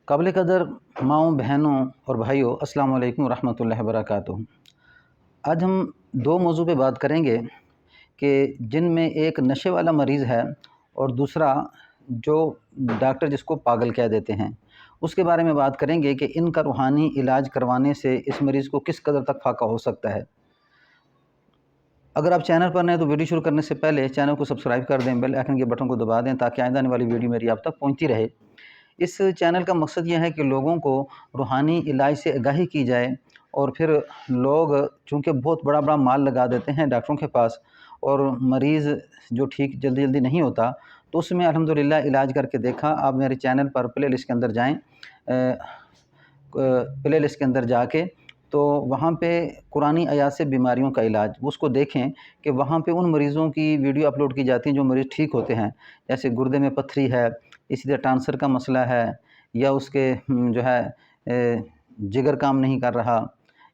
काबिल कदर माँओं, बहनों और भाइयों, अस्सलाम वालेकुम रहमतुल्लाहि वबरकातुहू। आज हम दो मौजू पे बात करेंगे कि जिनमें एक नशे वाला मरीज़ है और दूसरा जो डॉक्टर जिसको पागल कह देते हैं, उसके बारे में बात करेंगे कि इनका रूहानी इलाज करवाने से इस मरीज़ को किस कदर तक फ़ाका हो सकता है। अगर आप चैनल पर नए हैं तो वीडियो शुरू करने से पहले चैनल को सब्सक्राइब कर दें, बेल आइकन के बटन को दबा दें ताकि आइंदा आने वाली वीडियो मेरी आप तक पहुँचती रहे। इस चैनल का मकसद यह है कि लोगों को रूहानी इलाज से आगाही की जाए और फिर लोग चूँकि बहुत बड़ा माल लगा देते हैं डॉक्टरों के पास और मरीज़ जो ठीक जल्दी नहीं होता, तो उसमें अल्हम्दुलिल्लाह इलाज करके देखा। आप मेरे चैनल पर प्लेलिस्ट के अंदर जाएँ, प्लेलिस्ट के अंदर जाके तो वहाँ पे कुरानी आयात से बीमारियों का इलाज उसको देखें कि वहाँ पे उन मरीज़ों की वीडियो अपलोड की जाती हैं जो मरीज़ ठीक होते हैं। जैसे गुर्दे में पत्थरी है, इसी तरह टांसर का मसला है, या उसके जो है जिगर काम नहीं कर रहा,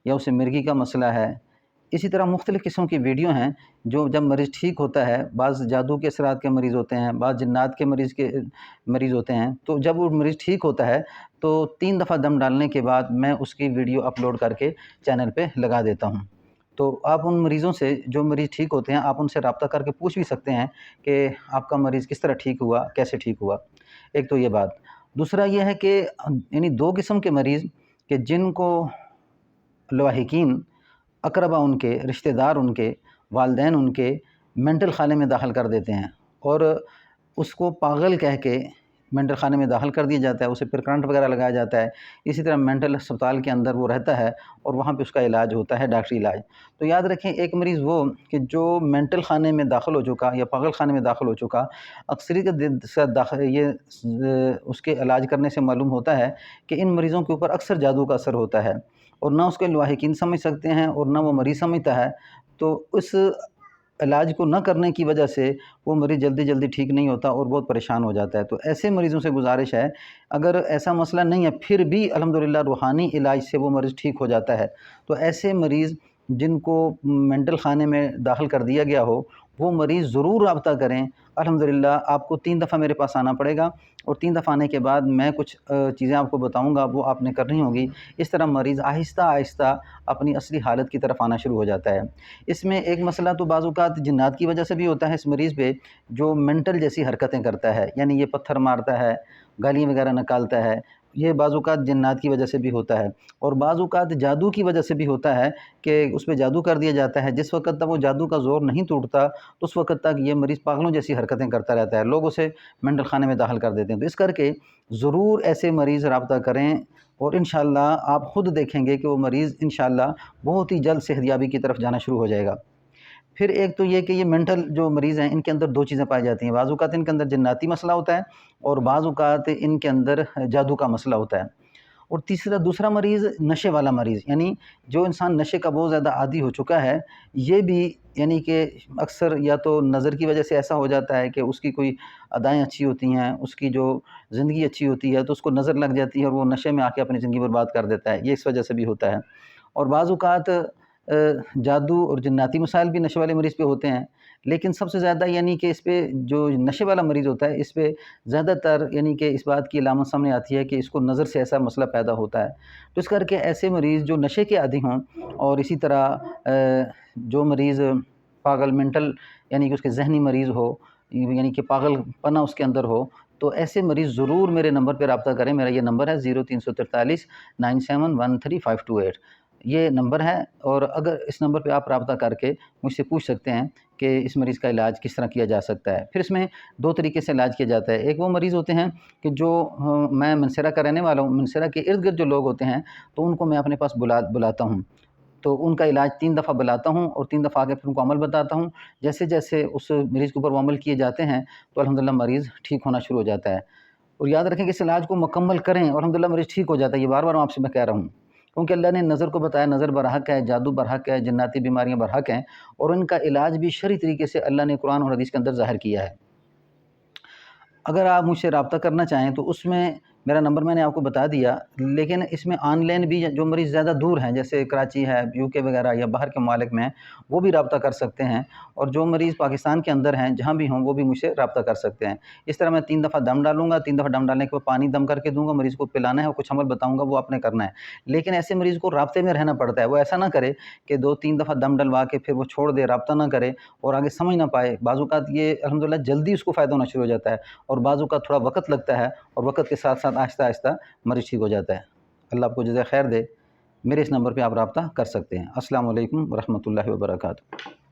या उसे मिर्गी का मसला है। इसी तरह मुख्तलिफ़ किस्म की वीडियो हैं जो जब मरीज़ ठीक होता है, बाज़ जादू के असरात के मरीज़ होते हैं, बाज़ जिन्नात के मरीज़ होते हैं, तो जब वो मरीज़ ठीक होता है तो 3 दफ़ा दम डालने के बाद मैं उसकी वीडियो अपलोड करके चैनल पे लगा देता हूँ। तो आप उन मरीज़ों से जो मरीज़ ठीक होते हैं, आप उनसे रब्ता करके पूछ भी सकते हैं कि आपका मरीज़ किस तरह ठीक हुआ, कैसे ठीक हुआ। एक तो ये बात। दूसरा ये है कि यानी 2 किस्म के मरीज़ कि जिनको लवाहिकीन, अक़रबा उनके, रिश्तेदार उनके, वालिदैन उनके मेंटल खाने में दाखिल कर देते हैं और उसको पागल कह के मेंटल खाने में दाखिल कर दिया जाता है, उसे फिर करंट वगैरह लगाया जाता है। इसी तरह मेंटल अस्पताल के अंदर वो रहता है और वहाँ पे उसका इलाज होता है, डॉक्टरी इलाज। तो याद रखें, एक मरीज़ वो कि जो मेंटल खाने में दाखिल हो चुका या पागल खाने में दाखिल हो चुका, अक्सरियत से दाखिल ये उसके इलाज करने से मालूम होता है कि इन मरीज़ों के ऊपर अक्सर जादू का असर होता है और ना उसके लवाहिकीन समझ सकते हैं और ना वो मरीज़ समझता है। तो उस इलाज को न करने की वजह से वो मरीज़ जल्दी ठीक नहीं होता और बहुत परेशान हो जाता है। तो ऐसे मरीज़ों से गुज़ारिश है, अगर ऐसा मसला नहीं है फिर भी अल्हम्दुलिल्लाह रूहानी इलाज से वो मरीज़ ठीक हो जाता है, तो ऐसे मरीज़ जिनको मेंटल खाने में दाखिल कर दिया गया हो, वो मरीज़ ज़रूर राब्ता करें। अल्हम्दुलिल्लाह आपको 3 दफ़ा मेरे पास आना पड़ेगा और 3 दफ़ा आने के बाद मैं कुछ चीज़ें आपको बताऊँगा, वो आपने करनी होगी। इस तरह मरीज़ आहिस्ता अपनी असली हालत की तरफ आना शुरू हो जाता है। इसमें एक मसला तो बाज़ औक़ात जिन्नात की वजह से भी होता है इस मरीज़ पे, जो मेंटल जैसी हरकतें करता है, यानी ये पत्थर मारता है, गालियाँ वगैरह निकालता है, ये बाज़ औक़ात जिन्नात की वजह से भी होता है। और बाज़ औक़ात जादू की वजह से भी होता है कि उस पे जादू कर दिया जाता है। जिस वक़्त तक वो जादू का ज़ोर नहीं टूटता, तो उस वक़्त तक ये मरीज़ पागलों जैसी हरकतें करता रहता है, लोग उसे मेंटल खाने में दाखिल कर देते हैं। तो इस करके ज़रूर ऐसे मरीज़ राब्ता करें और इंशाअल्लाह आप ख़ुद देखेंगे कि वो मरीज़ इंशाअल्लाह बहुत ही जल्द सेहतयाबी की तरफ जाना शुरू हो जाएगा। फिर एक तो ये कि ये मेंटल जो मरीज़ हैं, इनके अंदर 2 चीज़ें पाई जाती हैं। बाज़ औक़ात इनके अंदर जिन्नाती मसला होता है और बाज़ औक़ात इनके अंदर जादू का मसला होता है। और दूसरा मरीज़ नशे वाला मरीज़, यानी जो इंसान नशे का बहुत ज़्यादा आदी हो चुका है, ये भी यानी कि अक्सर या तो नज़र की वजह से ऐसा हो जाता है कि उसकी कोई अदाएँ अच्छी होती हैं, उसकी जो ज़िंदगी अच्छी होती है, तो उसको नज़र लग जाती है और वो नशे में आके अपनी ज़िंदगी बर्बाद कर देता है। ये इस वजह से भी होता है। और बाज़ औक़ात जादू और जिन्नाती मसाइल भी नशे वाले मरीज़ पे होते हैं, लेकिन सबसे ज़्यादा यानी कि इस पे जो नशे वाला मरीज़ होता है, इस पे ज़्यादातर यानी कि इस बात की अलामत सामने आती है कि इसको नज़र से ऐसा मसला पैदा होता है। तो इस करके ऐसे मरीज़ जो नशे के आदी हों और इसी तरह जो मरीज़ पागल मेंटल यानी कि उसके ज़हनी मरीज़ हो, यानी कि पागलपना उसके अंदर हो, तो ऐसे मरीज़ ज़रूर मेरे नंबर पे राब्ता करें। मेरा ये नंबर है 0343 9713 528। ये नंबर है और अगर इस नंबर पे आप राब्ता करके मुझसे पूछ सकते हैं कि इस मरीज़ का इलाज किस तरह किया जा सकता है। फिर इसमें 2 तरीके से इलाज किया जाता है। एक वो मरीज़ होते हैं कि जो मैं मनसरा का रहने वाला हूँ, मनसरा के इर्द-गिर्द जो लोग होते हैं, तो उनको मैं अपने पास बुलाता हूँ। तो उनका इलाज 3 दफ़ा बुलाता हूँ और 3 दफ़ा आके फिर उनको अमल बताता हूँ। जैसे-जैसे उस मरीज़ के ऊपर वो अमल किए जाते हैं, तो अल्हम्दुलिल्लाह मरीज़ ठीक होना शुरू हो जाता है। और याद रखें कि इस इलाज को मुकम्मल करें और अल्हम्दुलिल्लाह मरीज़ ठीक हो जाता है। ये बार-बार आपसे मैं कह रहा हूँ। क्योंकि अल्लाह ने नज़र को बताया, नज़र बरहक है, जादू बरहक है, जिन्नाती बीमारियाँ बरहक हैं और इनका इलाज भी शरई तरीके से अल्लाह ने कुरान और हदीस के अंदर ज़ाहिर किया है। अगर आप मुझसे राब्ता करना चाहें तो उसमें میرا نمبر میں نے آپ کو بتا دیا، لیکن اس میں آن لائن بھی جو مریض زیادہ دور ہیں، جیسے کراچی ہے، UK وغیرہ یا باہر کے ممالک میں ہیں، وہ بھی رابطہ کر سکتے ہیں، اور جو مریض پاکستان کے اندر ہیں جہاں بھی ہوں وہ بھی مجھ سے رابطہ کر سکتے ہیں۔ اس طرح میں 3 دفعہ دم ڈالوں گا، 3 دفعہ دم ڈالنے کے بعد پانی دم کر کے دوں گا، مریض کو پلانا ہے اور کچھ عمل بتاؤں گا، وہ آپ نے کرنا ہے۔ لیکن ایسے مریض کو رابطے میں رہنا پڑتا ہے، وہ ایسا نہ کرے کہ 2-3 دفعہ دم ڈلوا کے پھر وہ چھوڑ دے، رابطہ نہ کرے اور آگے سمجھ نہ پائے۔ بعض اوقات یہ الحمدللہ جلدی اس کو فائدہ ہونا شروع ہو جاتا ہے، اور بعض اوقات تھوڑا وقت لگتا ہے، اور وقت کے ساتھ ساتھ آہستہ آہستہ مریض ٹھیک ہو جاتا ہے۔ اللہ آپ کو جزائے خیر دے۔ میرے اس نمبر پہ آپ رابطہ کر سکتے ہیں۔ السلام علیکم ورحمۃ اللہ وبرکاتہ۔